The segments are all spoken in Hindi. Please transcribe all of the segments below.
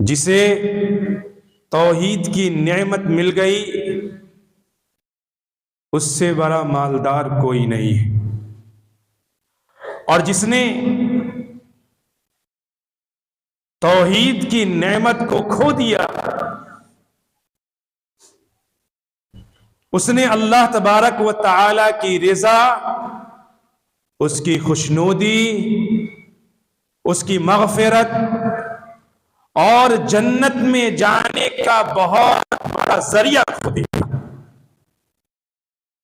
जिसे तौहीद की नेमत मिल गई उससे बड़ा मालदार कोई नहीं है। और जिसने तौहीद की नेमत को खो दिया उसने अल्लाह तबारक व तआला की रिजा, उसकी खुशनूदी, उसकी मग़फ़िरत और जन्नत में जाने का बहुत बड़ा जरिया खो दिया।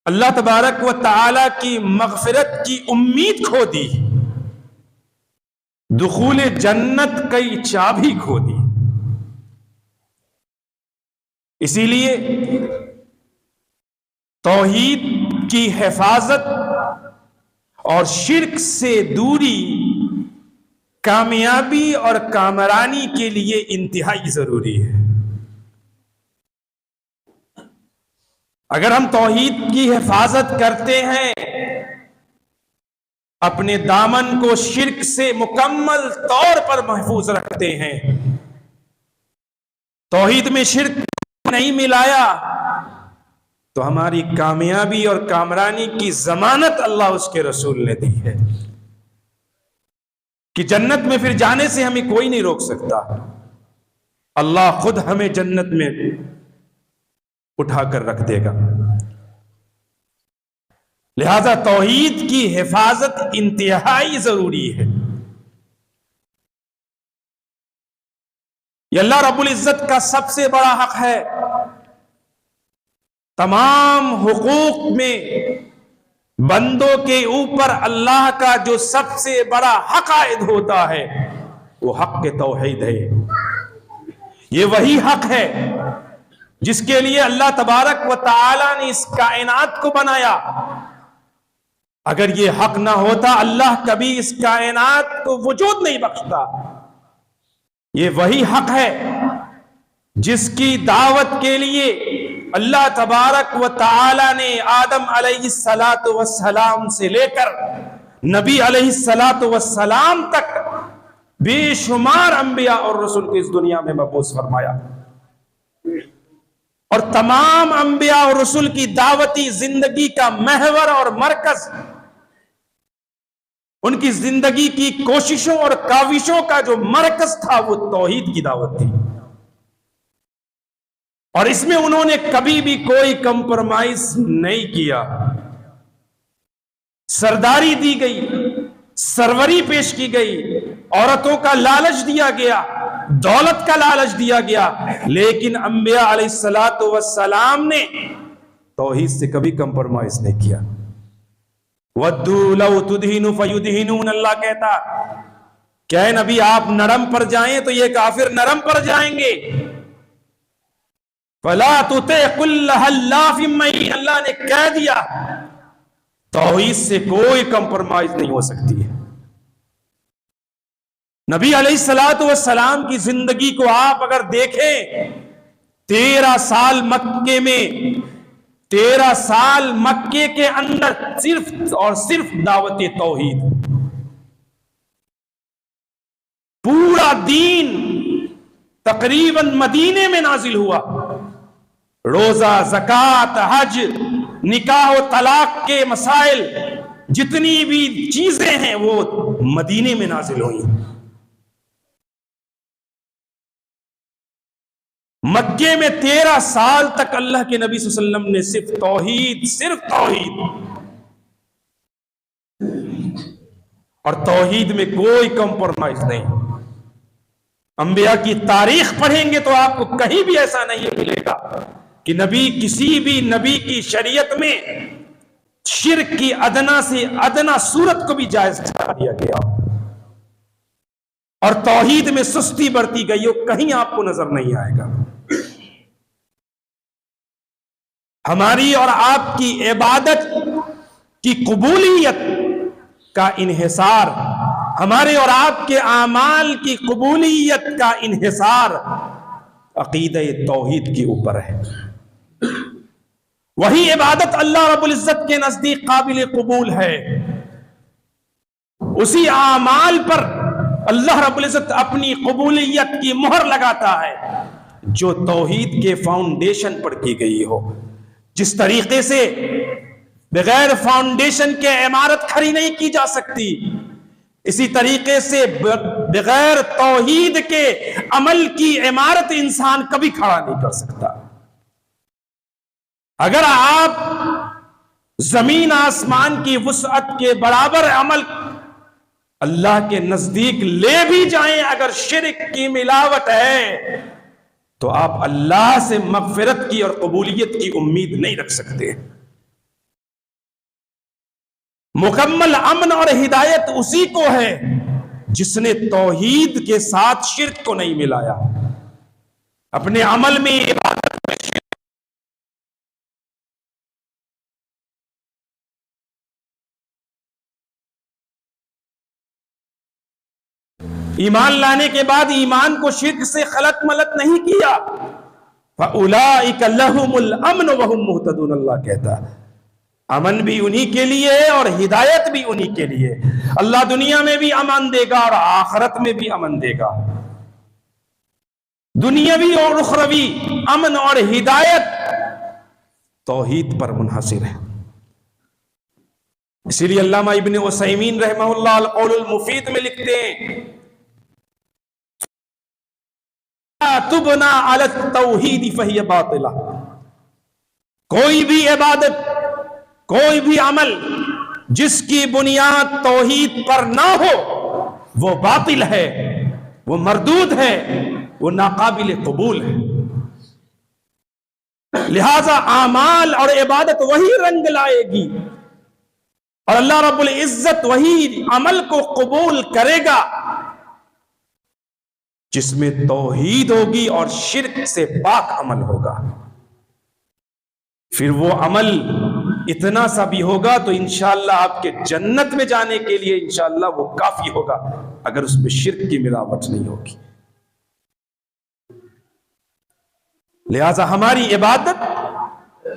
अल्लाह तबारक व तआला की मग़फ़िरत की उम्मीद खो दी, दुखूल जन्नत की चाबी खो दी। इसीलिए तौहीद की हिफाजत और शिर्क से दूरी कामयाबी और कामरानी के लिए इंतहाई जरूरी है। अगर हम तौहीद की हिफाजत करते हैं, अपने दामन को शिर्क से मुकम्मल तौर पर महफूज रखते हैं, तौहीद में शिर्क नहीं मिलाया, तो हमारी कामयाबी और कामरानी की जमानत अल्लाह उसके रसूल ने दी है कि जन्नत में फिर जाने से हमें कोई नहीं रोक सकता। अल्लाह खुद हमें जन्नत में उठाकर रख देगा। लिहाजा तौहीद की हिफाजत इंतहाई जरूरी है। यह अल्लाह रब्बुल इज्जत का सबसे बड़ा हक है। तमाम हुकूक में बंदों के ऊपर अल्लाह का जो सबसे बड़ा हक आयद होता है वो हक के तौहीद है। ये वही हक है जिसके लिए अल्लाह तबारक व तआला ने इस कायनात को बनाया। अगर ये हक ना होता अल्लाह कभी इस कायनात को वजूद नहीं बख्शता। ये वही हक है जिसकी दावत के लिए अल्लाह तबारक व तआला ने आदम अलैहिस्सलातु वस्सलाम से लेकर नबी अलैहिस्सलातु वस्सलाम तक बेशुमार अंबिया और रसूल को इस दुनिया में मबूस फरमाया। और तमाम अंबिया और रसूल की दावती जिंदगी का महवर और मरकज, उनकी जिंदगी की कोशिशों और काविशों का जो मरकज था वो तौहीद की दावत थी। और इसमें उन्होंने कभी भी कोई कंप्रोमाइज नहीं किया। सरदारी दी गई, सरवरी पेश की गई, औरतों का लालच दिया गया, दौलत का लालच दिया गया, लेकिन अंबिया अलैहिस्सलातु वस्सलाम ने तौहीद से कभी कंप्रोमाइज नहीं किया। वद्दू लौ तुदहिनु फयुदहिनून, अल्लाह कहता क्या है नबी आप नरम पर जाएं तो ये काफिर नरम पर जाएंगे। फला तुते कुल्लहल्लाफिम्मई, अल्लाह ने कह दिया तौहीद से कोई कंप्रोमाइज नहीं हो सकती है। नबी अलैहिस्सलातु वस्सलाम की जिंदगी को आप अगर देखें, 13 साल मक्के में, 13 साल मक्के के अंदर सिर्फ और सिर्फ दावत तौहीद, पूरा दीन तकरीबन मदीने में नाजिल हुआ। रोजा, ज़कात, हज, निकाह और तलाक के मसाइल, जितनी भी चीजें हैं वो मदीने में नाजिल हुई। मक्के में 13 साल तक अल्लाह के नबी सल्लल्लाहु अलैहि वसल्लम ने सिर्फ तौहीद और तौहीद में कोई कंप्रोमाइज नहीं। अंबिया की तारीख पढ़ेंगे तो आपको कहीं भी ऐसा नहीं मिलेगा कि नबी, किसी भी नबी की शरीयत में शिर्क की अदना से अदना सूरत को भी जायज ठहरा दिया गया और तौहीद में सुस्ती बरती गई हो, कहीं आपको नजर नहीं आएगा। हमारी और आपकी इबादत की कबूलियत का इन्हिसार, हमारे और आपके आमाल की कबूलियत का इन्हिसार अकीदा तौहीद के ऊपर है। वही इबादत अल्लाह रब्बुल इज्जत के नजदीक काबिल कबूल है। उसी आमाल पर अल्लाह रब्बुल इज्जत अपनी कबूलियत की मोहर लगाता है जो तौहीद के फाउंडेशन पर की गई हो। जिस तरीके से बगैर फाउंडेशन के इमारत खड़ी नहीं की जा सकती, इसी तरीके से बगैर तौहीद के अमल की इमारत इंसान कभी खड़ा नहीं कर सकता। अगर आप जमीन आसमान की वुसअत के बराबर अमल अल्लाह के नजदीक ले भी जाएं, अगर शिर्क की मिलावट है तो आप अल्लाह से मगफिरत की और कबूलियत की उम्मीद नहीं रख सकते। मुकम्मल अमन और हिदायत उसी को है जिसने तौहीद के साथ शिर्क को नहीं मिलाया, अपने अमल में इबादत में शिर्क। ईमान लाने के बाद ईमान को शिर्क से खलत मलत नहीं किया। फउलाइका लहुमुल अमन वहुम मुहतदून, अल्लाह कहता है अमन भी उन्हीं के लिए है और हिदायत भी उन्हीं के लिए। अल्लाह दुनिया में भी अमन देगा और आखिरत में भी अमन देगा। दुनियावी और उखरवी अमन और हिदायत तौहीद पर मुनहसिर है। इसीलिए अल्लामा इब्ने उसैमीन रहमहुल्लाह अल कौलुल मुफीद में लिखते हैं, तुबना अला तौहीद फहिय बातिला। कोई भी इबादत, कोई भी अमल जिसकी बुनियाद तौहीद पर ना हो वो बातिल है, वो मरदूद है, वो नाकाबिल कबूल है। लिहाजा आमाल और इबादत वही रंग लाएगी और अल्लाह रब्बुल इज्जत वही अमल को कबूल करेगा जिसमें तौहीद होगी और शिर्क से पाक अमल होगा। फिर वो अमल इतना सा भी होगा तो इंशाअल्लाह आपके जन्नत में जाने के लिए इंशाअल्लाह वो काफी होगा, अगर उसमें शिर्क की मिलावट नहीं होगी। लिहाजा हमारी इबादत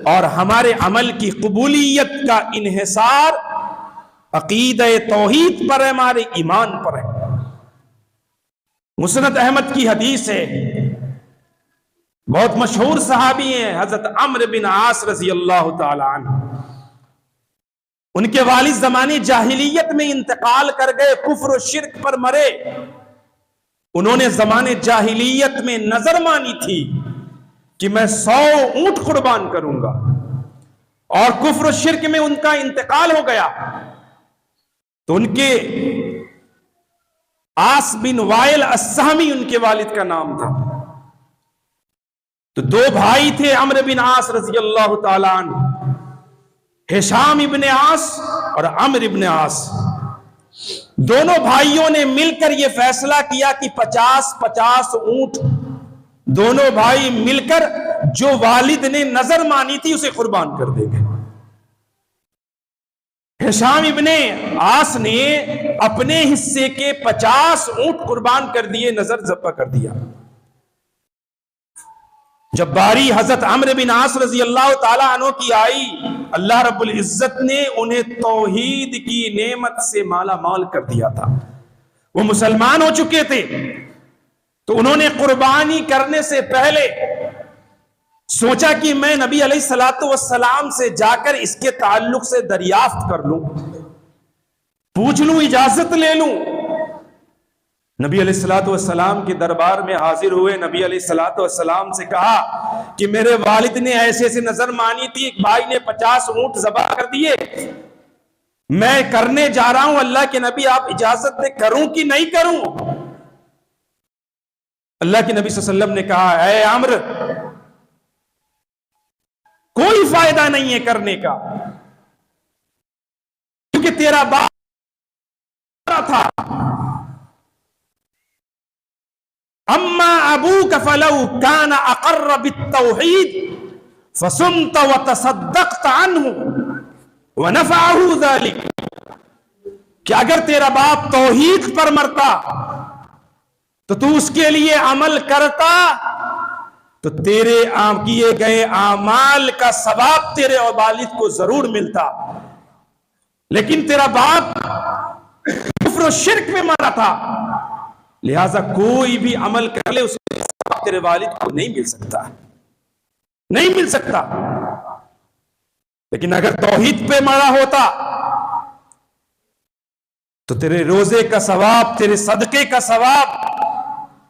और हमारे अमल की कबूलियत का इन्हिसार अकीदे तौहीद पर है, हमारे ईमान पर है। मुस्नद अहमद की हदीस है, बहुत मशहूर सहाबी हैं हजरत अम्र बिन आस रजी अल्लाह तआला अन्हु। उनके वालिद ज़माने जाहिलियत में इंतकाल कर गए, कुफ्र और शिर्क पर मरे। उन्होंने ज़माने जाहिलियत में नजर मानी थी कि मैं 100 ऊंट कुर्बान करूंगा, और कुफ्र और शिर्क में उनका इंतकाल हो गया। तो उनके आस बिन वाइल अस्सामी उनके वालिद का नाम था। तो 2 भाई थे अम्र बिन आस रजी अल्लाह तआला अन्हु, हिशाम इब्ने आस और अम्र इब्ने आस। दोनों भाइयों ने मिलकर यह फैसला किया कि 50-50 ऊंट दोनों भाई मिलकर जो वालिद ने नजर मानी थी उसे कुर्बान कर देंगे। हिशाम इब्ने आस ने अपने हिस्से के 50 ऊंट कुर्बान कर दिए, नजर ज़ब्ह कर दिया। जब बारी हजरत अम्र बिन आस रजी अल्लाह ताला अन्हु की आई, अल्लाह रब्बुल इज्जत ने उन्हें तौहीद की नेमत से माला माल कर दिया था। वो मुसलमान हो चुके थे, तो उन्होंने कुर्बानी करने से पहले सोचा कि मैं नबी अलैहिस्सलातु वस्सलाम से जाकर इसके ताल्लुक से दरियाफ्त कर लूं, पूछ लूं, इजाजत ले लूं। नबी अलैहिस्सलातु वस्सलाम के दरबार में हाजिर हुए। नबी अलैहिस्सलातु वस्सलाम से कहा कि मेरे वालिद ने ऐसे ऐसे नजर मानी थी, एक भाई ने 50 ऊंट ज़बह कर दिए, मैं करने जा रहा हूं, अल्लाह के नबी आप इजाजत दे, करूं कि नहीं करूं? अल्लाह के नबी सल्लल्लाहु अलैहि वसल्लम ने कहा, ऐ अम्र, कोई फायदा नहीं है करने का, क्योंकि तेरा बाप था, अम्मा अबूका फलौ काना अक़र्र बित्तौहीद फसुमत व तसद्दक़त अन्हु व नफ़अहु ज़ालिक। कि अगर तेरा बाप तौहीद पर मरता तो तू उसके लिए अमल करता, तो तेरे किए गए आमाल का सवाब तेरे और वालिद को जरूर मिलता। लेकिन तेरा बाप कुफ्र और शिर्क में मरा था, लिहाजा कोई भी अमल कर ले उसके सवाब तेरे वालिद को नहीं मिल सकता, नहीं मिल सकता। लेकिन अगर तौहीद पे मरा होता तो तेरे रोजे का सवाब, तेरे सदके का सवाब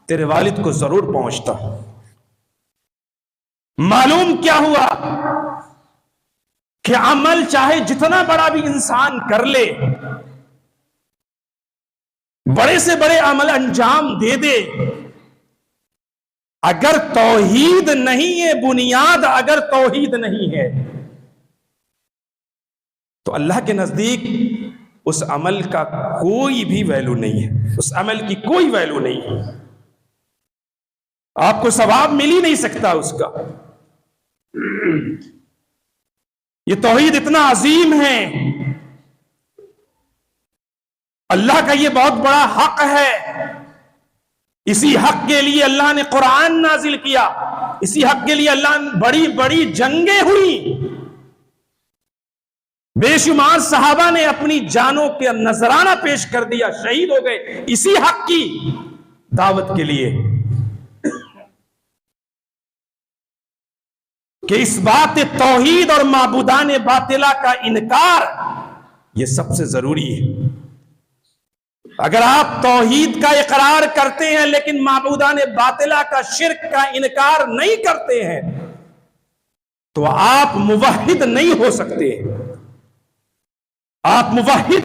तेरे वालिद को जरूर पहुंचता। मालूम क्या हुआ कि अमल चाहे जितना बड़ा भी इंसान कर ले, बड़े से बड़े अमल अंजाम दे दे, अगर तौहीद नहीं है, बुनियाद अगर तौहीद नहीं है, तो अल्लाह के नजदीक उस अमल का कोई भी वैल्यू नहीं है, उस अमल की कोई वैल्यू नहीं है, आपको सवाब मिल ही नहीं सकता उसका। ये तौहीद इतना अजीम है, अल्लाह का ये बहुत बड़ा हक है। इसी हक के लिए अल्लाह ने कुरान नाजिल किया, इसी हक के लिए अल्लाह ने बड़ी बड़ी जंगें हुई, बेशुमार सहाबा ने अपनी जानों के नजराना पेश कर दिया, शहीद हो गए इसी हक की दावत के लिए कि इस बात तौहीद और माबूदान बातिला का इनकार यह सबसे जरूरी है। अगर आप तौहीद का इकरार करते हैं लेकिन माबूदान बातिला का, शिर्क का इनकार नहीं करते हैं, तो आप मुवहिद नहीं हो सकते। आप मुवहिद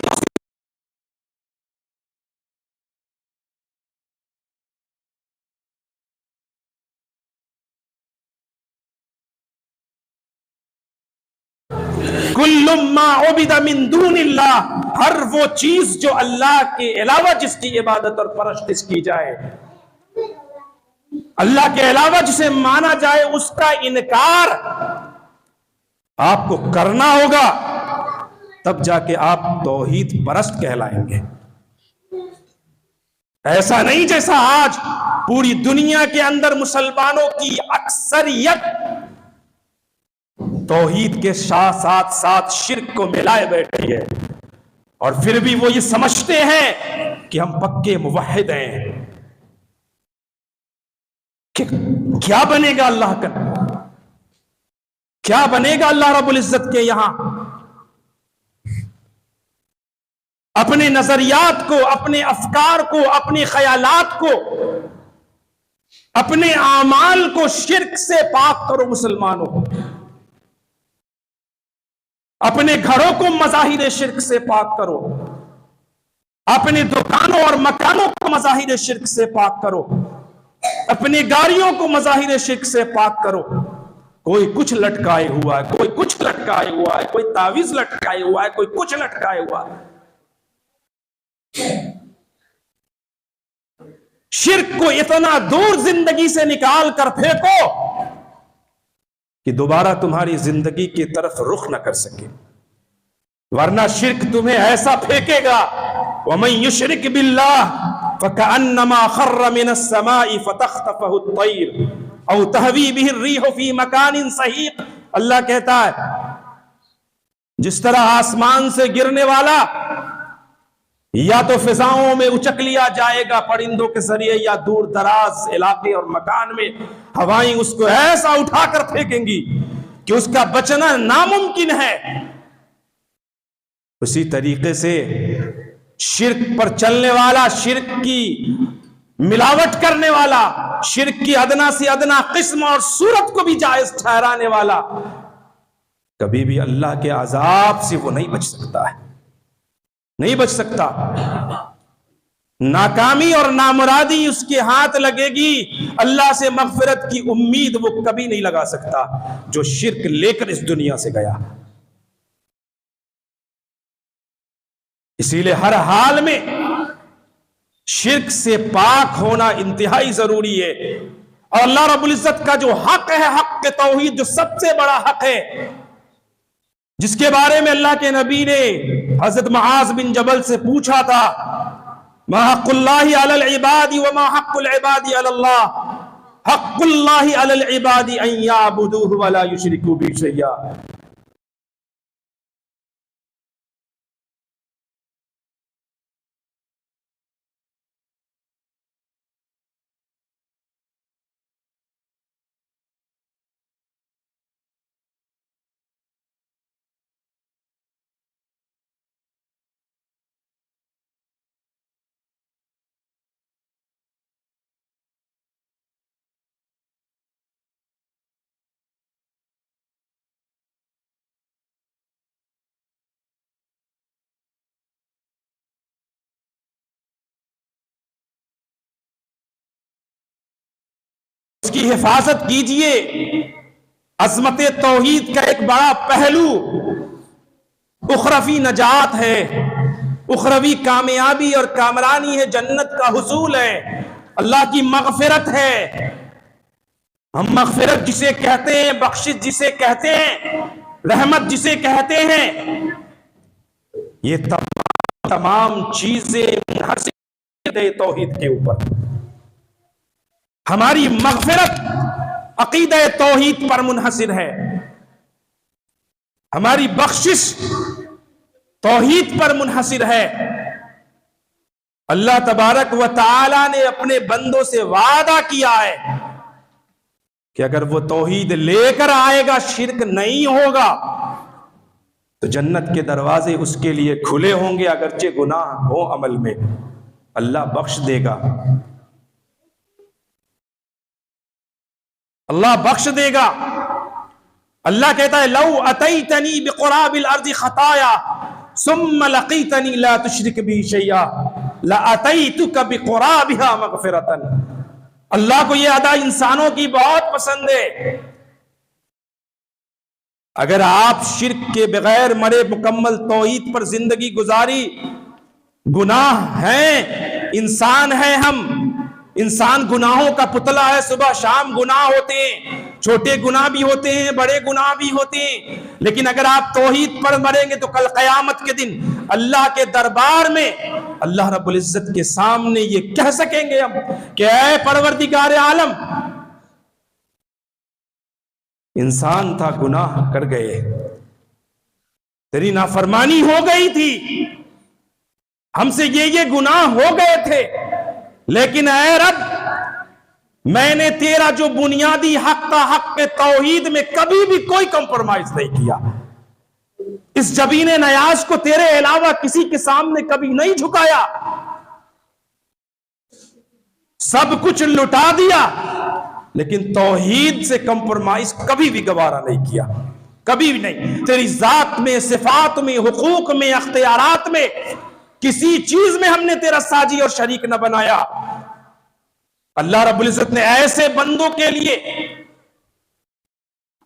कुल्लुम्मा उबिदा मिन दूनिल्लाह, हर वो चीज जो अल्लाह के अलावा जिसकी इबादत और परस्तिश की जाए, अल्लाह के अलावा जिसे माना जाए, उसका इनकार आपको करना होगा, तब जाके आप तौहीद परस्त कहलाएंगे। ऐसा नहीं जैसा आज पूरी दुनिया के अंदर मुसलमानों की अक्सरियत तौहीद के साथ साथ शिर्क को मिलाए बैठी है, और फिर भी वो ये समझते हैं कि हम पक्के मुवहिद हैं। कि क्या बनेगा अल्लाह का, क्या बनेगा अल्लाह रब्बुल इज्जत के यहां? अपने नजरियात को, अपने अफकार को, अपने ख्यालात को, अपने आमाल को शिर्क से पाक करो मुसलमानों। अपने घरों को मज़ाहिर शिर्क से पाक करो, अपने दुकानों और मकानों को मज़ाहिर शिर्क से पाक करो, अपनी गाड़ियों को मज़ाहिर शिर्क से पाक करो। कोई कुछ लटकाए हुआ है, कोई कुछ लटकाए हुआ है, कोई तावीज लटकाए हुआ है, कोई कुछ लटकाए हुआ है। शिर्क को इतना दूर जिंदगी से निकाल कर फेंको कि दोबारा तुम्हारी जिंदगी की तरफ रुख न कर सके, वरना शिर्क तुम्हें ऐसा फेंकेगा, वमन युशरिक बिल्लाह फकअन्नमा खर्र मिनस समाई फतख्तफहु अत-तैर औ तहवी बिहि अर्रीहु फी मकानिन सहीक। अल्लाह कहता है, जिस तरह आसमान से गिरने वाला या तो फिजाओं में उचक लिया जाएगा परिंदों के जरिए, या दूर दराज इलाके और मकान में हवाएं उसको ऐसा उठाकर फेंकेंगी कि उसका बचना नामुमकिन है, उसी तरीके से शिर्क पर चलने वाला, शिर्क की मिलावट करने वाला, शिर्क की अदना से अदना किस्म और सूरत को भी जायज ठहराने वाला, कभी भी अल्लाह के अजाब से वो नहीं बच सकता है, नहीं बच सकता। नाकामी और नामुरादी उसके हाथ लगेगी, अल्लाह से मगफिरत की उम्मीद वो कभी नहीं लगा सकता जो शिर्क लेकर इस दुनिया से गया। इसीलिए हर हाल में शिर्क से पाक होना इंतहाई जरूरी है। और अल्लाह रब्बुल इज्जत का जो हक है, हक के तौहीद, जो सबसे बड़ा हक है, जिसके बारे में अल्लाह के नबी ने हजरत मुआज बिन जबल से पूछा था, मा हक़्क़ुल्लाहि अलल इबादी व मा हक़्क़ुल इबादी अलल्लाह, हक़्क़ुल्लाहि अलल इबादी अन याबुदूहु व ला युशरिकू बिही शैय्या। उसकी हिफाजत कीजिए। अजमत तौहीद का एक बड़ा पहलू उखरवी नजात है, उखरवी कामयाबी और कामरानी है, जन्नत का हुसूल है, अल्लाह की मगफिरत है। हम मगफिरत जिसे कहते हैं, बख्शिश जिसे कहते हैं, रहमत जिसे कहते हैं, ये तमाम चीजें मुनहसिर है तौहीद के ऊपर। हमारी मगफिरत अकीदा तौहीद पर मुनहसिर है, हमारी बख्शिश तौहीद पर मुनहसिर है। अल्लाह तबारक व तआला ने अपने बंदों से वादा किया है कि अगर वो तौहीद लेकर आएगा, शिर्क नहीं होगा, तो जन्नत के दरवाजे उसके लिए खुले होंगे। अगरचे गुनाह हो अमल में, अल्लाह बख्श देगा, अल्लाह बख्श देगा। अल्लाह कहता है लौ अतैतनी बिक़ुराबिल अर्ज़ि खताया सुम्मा लक़ीतनी ला तुशरिक बी शैया लअतैतुका बिक़ुराबिहा मग़फ़िरतन। अल्लाह को यह अदा इंसानों की बहुत पसंद है। अगर आप शिर्क के बगैर मरे, मुकम्मल तौहीद पर जिंदगी गुजारी, गुनाह है, इंसान है, हम इंसान गुनाहों का पुतला है, सुबह शाम गुनाह होते हैं, छोटे गुनाह भी होते हैं, बड़े गुनाह भी होते हैं। लेकिन अगर आप तौहीद पर मरेंगे तो कल क़यामत के दिन अल्लाह के दरबार में अल्लाह रब्बुल इज्जत के सामने ये कह सकेंगे हम कि ऐ परवरदिगार आलम, इंसान था, गुनाह कर गए, तेरी नाफरमानी हो गई थी, हमसे ये गुनाह हो गए थे, लेकिन ऐ रब, मैंने तेरा जो बुनियादी हक था, हक के तौहीद में कभी भी कोई कंप्रोमाइज नहीं किया। इस जबीने नयाज को तेरे अलावा किसी के सामने कभी नहीं झुकाया, सब कुछ लुटा दिया, लेकिन तौहीद से कंप्रोमाइज कभी भी गवारा नहीं किया, कभी भी नहीं। तेरी जात में, सिफात में, हुकूक में, अख्तियारात में, किसी चीज में हमने तेरा साजी और शरीक न बनाया। अल्लाह रब्बुल इज्जत ने ऐसे बंदों के लिए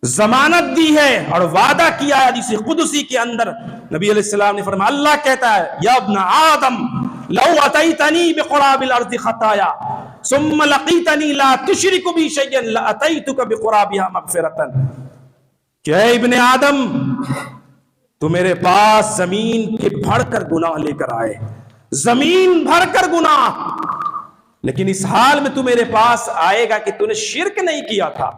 जमानत दी है और वादा किया है हदीस कुदसी के अंदर। नबी अलैहिस्सलाम ने फरमाया, अल्लाह कहता है या इब्न आदम लौ अतैतनी बिक़ुराबिल अर्ज़ि खताया सुम्मा लक़ीतनी ला तुशरिकु बी शैयन लअतैतुका बिक़ुराबिहा मग़फ़िरतन। क्या इब्ने आदम, तू मेरे पास जमीन के भरकर गुनाह लेकर आए, जमीन भरकर गुनाह, लेकिन इस हाल में तू मेरे पास आएगा कि तूने शिर्क नहीं किया था,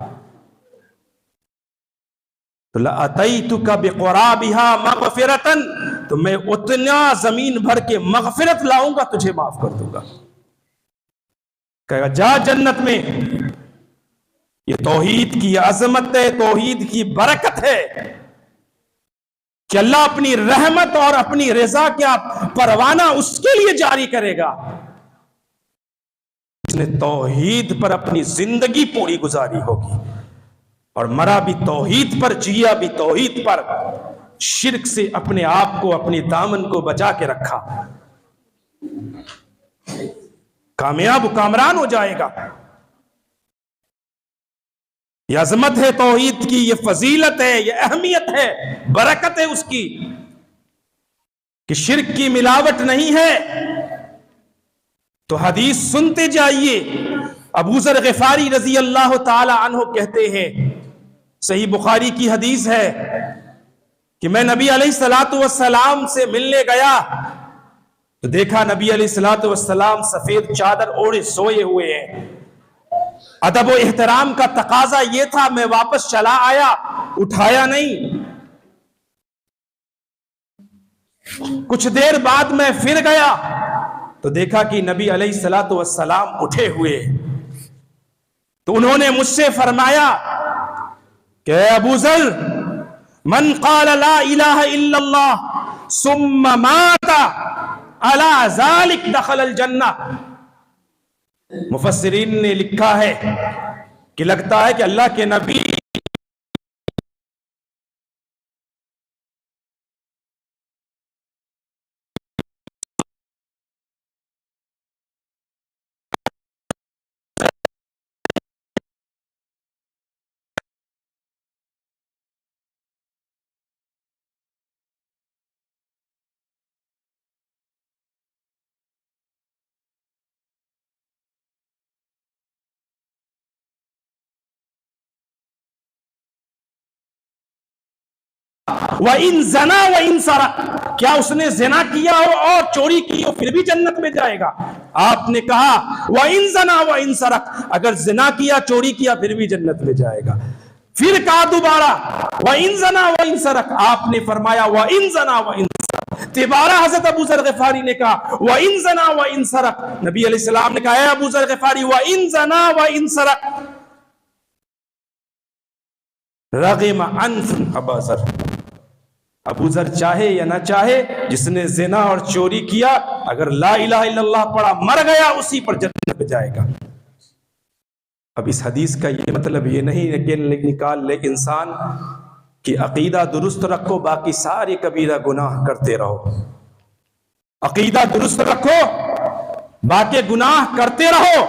तो लअतैतुका बिक़ुराबिहा मग़फ़िरतन, तो मैं उतना जमीन भर के मग़फ़िरत लाऊंगा, तुझे माफ कर दूंगा। कहेगा जा जन्नत में। ये तौहीद की अजमत है, तौहीद की बरकत है कि अल्लाह अपनी रहमत और अपनी रजा क्या परवाना उसके लिए जारी करेगा जिसने तौहीद पर अपनी जिंदगी पूरी गुजारी होगी और मरा भी तौहीद पर, जिया भी तौहीद पर, शिर्क से अपने आप को, अपने दामन को बचा के रखा, कामयाब कामरान हो जाएगा। यह अजमत है तौहीद की, यह फजीलत है, यह अहमियत है, बरकत है उसकी कि शिर्क की मिलावट नहीं है। तो हदीस सुनते जाइए। अबू ज़र ग़िफ़ारी रज़ी अल्लाह ताला अन्हु कहते हैं, सही बुखारी की हदीस है कि मैं नबी अलैहिस्सलातु वस्सलाम से मिलने गया तो देखा नबी अलैहिस्सलातु वस्सलाम सफेद चादर ओढ़े सोए हुए हैं। अदब व एहतराम का तकाजा यह था, मैं वापस चला आया, उठाया नहीं। कुछ देर बाद मैं फिर गया तो देखा कि नबी अलैहिस्सलातु वस्सलाम उठे हुए। तो उन्होंने मुझसे फरमाया कि अबू ज़र, मन क़ाल ला इलाहा इल्लल्लाह सुम्मा माता अला ज़ालिक दख़लल जन्नह। मुफस्सिरीन ने लिखा है कि लगता है कि अल्लाह के नबी व इन जना व इन सरक, क्या उसने जिना किया हो और चोरी की हो फिर भी जन्नत में जाएगा? आपने कहा व इन जना व इन सरक, अगर जिना किया चोरी किया फिर भी जन्नत में जाएगा। फिर कहा दोबारा व इन जना व इन सरक, आपने फरमाया व इन जना व इन सरक। तिबारा हजरत अबू ज़र ग़िफ़ारी ने कहा व इन जना व इन सरक, नबी अलैहिस्सलाम ने कहा अबू ज़र ग़िफ़ारी व इन जना व इन सरक रग़िम अनफ़ अबा ज़र, अबू ज़र चाहे या ना चाहे, जिसने ज़िना और चोरी किया अगर ला इलाहा इल्लल्लाह पढ़ा मर गया उसी पर जन्नत में जाएगा। अब इस हदीस का ये मतलब ये नहीं है कि निकाल ले इंसान कि अकीदा दुरुस्त रखो बाकी सारे कबीरा गुनाह करते रहो। अकीदा दुरुस्त रखो बाकी गुनाह करते रहो।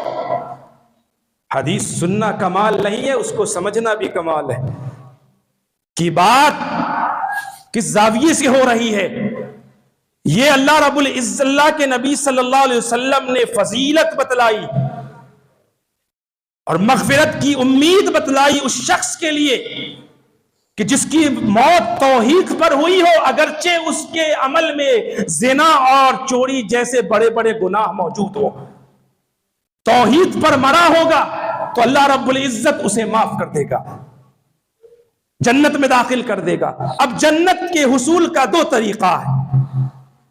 हदीस सुनना कमाल नहीं है, उसको समझना भी कमाल है कि बात किस जाविये से हो रही है। ये अल्लाह रब्बुल इज्जत के नबी सल्लल्लाहु अलैहि वसल्लम ने फजीलत बतलाई और मग़फ़िरत की उम्मीद बतलाई उस शख्स के लिए कि जिसकी मौत तौहीद पर हुई हो, अगरचे उसके अमल में ज़िना और चोरी जैसे बड़े बड़े गुनाह मौजूद हो, तौहीद पर मरा होगा तो अल्लाह रब्बुल इज्जत उसे माफ कर देगा, जन्नत में दाखिल कर देगा। अब जन्नत के हुसूल का दो तरीका है,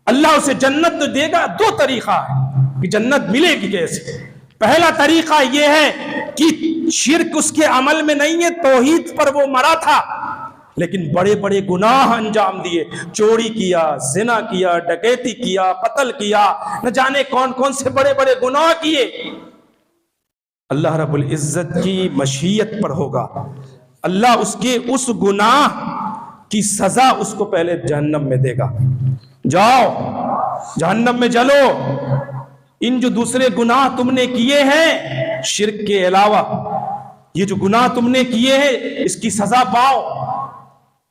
अल्लाह उसे जन्नत देगा, दो तरीका है कि जन्नत मिलेगी कैसे। पहला तरीका यह है कि शिर्क उसके अमल में नहीं है, तौहीद पर वो मरा था लेकिन बड़े बड़े गुनाह अंजाम दिए, चोरी किया, जिना किया, डकैती किया, कत्ल किया, न जाने कौन कौन से बड़े बड़े गुनाह किए। अल्लाह रब्बुल इज्जत की मशीयत पर होगा, अल्लाह उसके उस गुनाह की सजा उसको पहले जहन्नम में देगा। जाओ जहन्नम में जलो, इन जो दूसरे गुनाह तुमने किए हैं शिर्क के अलावा, ये जो गुनाह तुमने किए हैं इसकी सजा पाओ।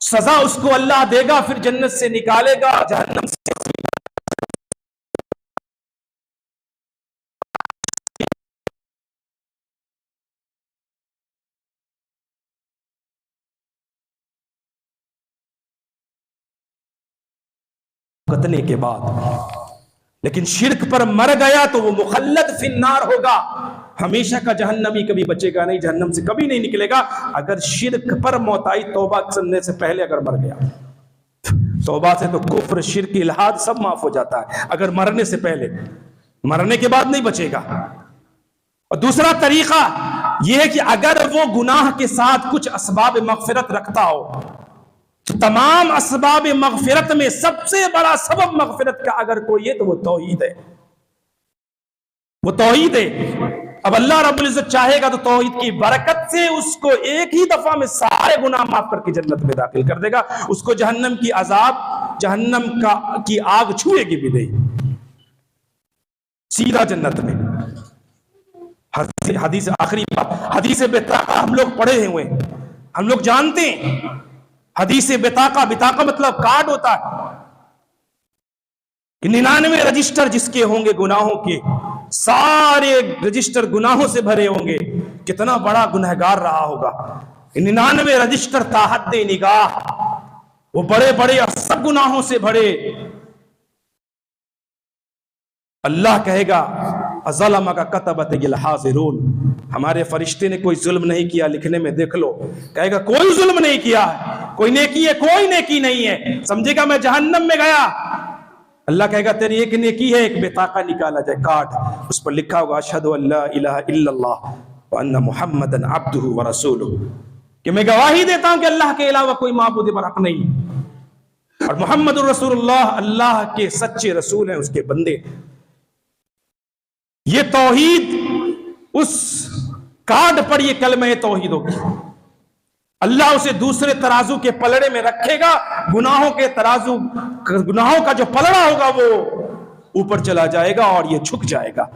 सजा उसको अल्लाह देगा, फिर जन्नत से निकालेगा, जहन्नम से कतने के बाद। लेकिन शिर्क पर मर गया तो वो मुखल्लद फिन्नार होगा, हमेशा का जहन्नमी, कभी बचेगा नहीं, जहन्नम से कभी नहीं निकलेगा। अगर शिर्क पर मौत आई, तौबा करने से पहले अगर मर गया, तौबा से तो कुफ्र, शिर्क, इल्हाद सब माफ हो जाता है, अगर मरने से पहले, मरने के बाद नहीं बचेगा। और दूसरा तरीका यह है कि अगर वो गुनाह के साथ कुछ असबाब मगफिरत रखता हो तो तमाम असबाब मगफिरत में सबसे बड़ा सबब मगफिरत का अगर कोई है तो वो तौहीद है, वो तौहीद है। अब अल्लाह रब्बुल इज्जत चाहेगा तो तौहीद की बरकत से उसको एक ही दफा में सारे गुनाह माफ करके जन्नत में दाखिल कर देगा, उसको जहन्नम की अजाब, जहन्नम की आग छुएगी भी नहीं, सीधा जन्नत में। हदीस, आखिरी बात, हदीस बेताका हम लोग पढ़े हुए, हम लोग जानते हैं हदीस बेताका, बिताका मतलब कार्ड होता है कि 99 रजिस्टर जिसके होंगे गुनाहों के, सारे रजिस्टर गुनाहों से भरे होंगे, कितना बड़ा गुनहगार रहा होगा। 99 रजिस्टर ताहद्दे निगाह, वो बड़े बड़े सब गुनाहों से भरे। अल्लाह कहेगा अज़लम का कतबत हाज़िरून, हमारे फरिश्ते ने कोई जुल्म नहीं किया, लिखने में देख लो। कहेगा कोई जुल्म नहीं किया है, कोई नेकी है, कोई नेकी नहीं है, समझेगा मैं जहन्नम में गया। अल्लाह कहेगा तेरी एक नेकी है, एक बेताका निकाला जाए, कार्ड, उस पर लिखा होगा अशहदु अल्ला इलाहा इल्लल्लाह व अन्ना मुहम्मदन अब्दुहु व रसूलुहु, कि मैं गवाही देता हूं कि अल्लाह के अलावा कोई माबूद बरहक नहीं और मुहम्मदुर रसूलुल्लाह अल्लाह के सच्चे रसूल हैं, उसके बंदे। ये तौहीद, उस कार्ड पर ये कलमे तौहीद होगी। अल्लाह उसे दूसरे तराजू के पलड़े में रखेगा, गुनाहों के तराजू, गुनाहों का जो पलड़ा होगा वो ऊपर चला जाएगा और ये झुक जाएगा।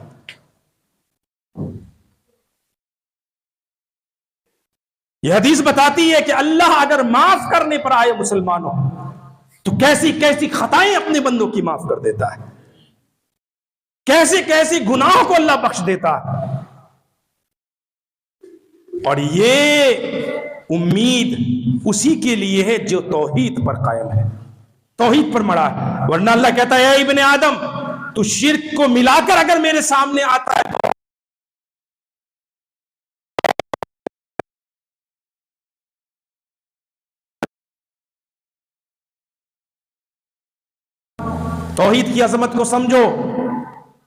यह हदीस बताती है कि अल्लाह अगर माफ करने पर आए मुसलमानों तो कैसी कैसी खताएं अपने बंदों की माफ कर देता है, कैसे कैसे गुनाहों को अल्लाह बख्श देता है। और ये उम्मीद उसी के लिए है जो तौहीद पर कायम है, तौहीद पर मरा है। वरना अल्लाह कहता है इब्ने आदम, तू शिर्क को मिलाकर अगर मेरे सामने आता है तौहीद की अजमत को समझो,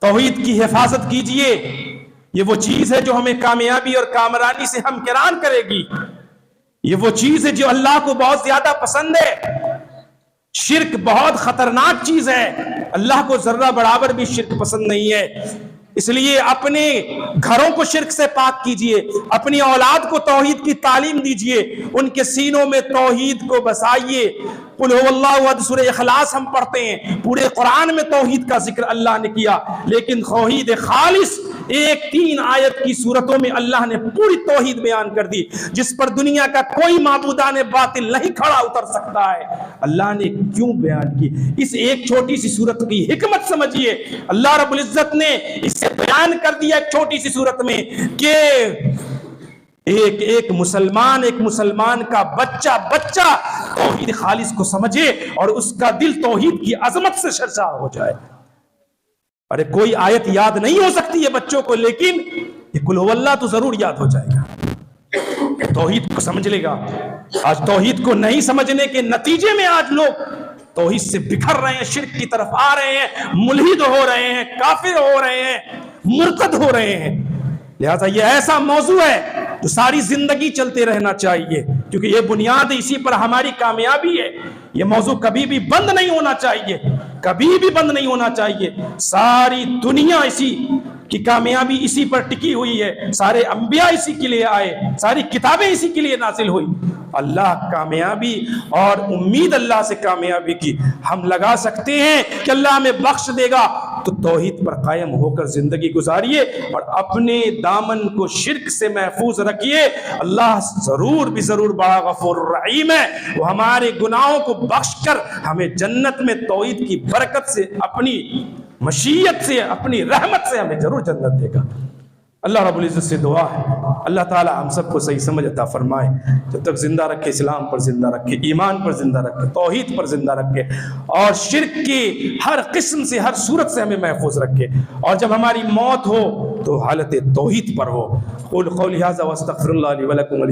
तौहीद की हिफाजत कीजिए। ये वो चीज है जो हमें कामयाबी और कामरानी से हमकिरान करेगी। ये वो चीज है जो अल्लाह को बहुत ज्यादा पसंद है। शिर्क बहुत खतरनाक चीज है, अल्लाह को जर्रा बराबर भी शिर्क पसंद नहीं है। इसलिए अपने घरों को शिर्क से पाक कीजिए, अपनी औलाद को तौहीद की तालीम दीजिए, उनके सीनों में तौहीद को बसाइए। कुल हुवल्लाहु अहद सूरह इखलास हम पढ़ते हैं, पूरे कुरान में तौहीद का जिक्र अल्लाह ने किया, लेकिन तौहीद खालिस एक 3 आयत की सूरतों में अल्लाह ने पूरी तौहीद बयान कर दी, जिस पर दुनिया का कोई माबूदाने बातिल नहीं खड़ा उतर सकता है। अल्लाह ने क्यों बयान की? इस एक छोटी सी सूरत की हिकमत समझिए। अल्लाह रब्बुल इज्जत ने इसे बयान कर दिया एक छोटी सी सूरत में कि एक मुसलमान का बच्चा तौहीद खालिस को समझे और उसका दिल तौहीद की अजमत से सरशार हो जाए। अरे कोई आयत याद नहीं हो सकती है बच्चों को, लेकिन ये कुल हुवल्लाह तो जरूर याद हो जाएगा, तौहीद को समझ लेगा। आज तौहीद को नहीं समझने के नतीजे में आज लोग तौहीद से बिखर रहे हैं, शिर्क की तरफ आ रहे हैं, मुल्हिद हो रहे हैं, काफिर हो रहे हैं, मुर्तद हो रहे हैं। लिहाजा ये ऐसा मौजू है जो सारी जिंदगी चलते रहना चाहिए, क्योंकि ये बुनियाद इसी पर हमारी कामयाबी है। ये मौजू कभी भी बंद नहीं होना चाहिए, कभी भी बंद नहीं होना चाहिए। सारी दुनिया इसी की कामयाबी इसी पर टिकी हुई है, सारे अंबिया इसी के लिए आए, सारी किताबें इसी के लिए नाजिल हुई। अल्लाह कामयाबी और उम्मीद अल्लाह से कामयाबी की हम लगा सकते हैं कि अल्लाह हमें बख्श देगा। तो तौहीद पर कायम होकर जिंदगी गुजारिए और अपने दामन को शिर्क से महफूज रखिए। अल्लाह जरूर भी जरूर बड़ा गफूर रहीम है, वो हमारे गुनाहों को बख्श कर हमें जन्नत में तौहीद की बरकत से, अपनी मशीयत से, अपनी रहमत से हमें जरूर जन्नत देगा। अल्लाह रब्बुल इज्जत से दुआ है अल्लाह ताला हम सबको सही समझ अता फरमाए, जब तक जिंदा रखे, इस्लाम पर जिंदा रखे, ईमान पर जिंदा रखे, तौहीद पर जिंदा रखे और शिर्क की हर किस्म से, हर सूरत से हमें महफूज रखे। और जब हमारी मौत हो तो हालत तौहीद पर हो। क़ुल क़ौली हाज़ा व अस्तग़फ़िरुल्लाह ली व लकुम।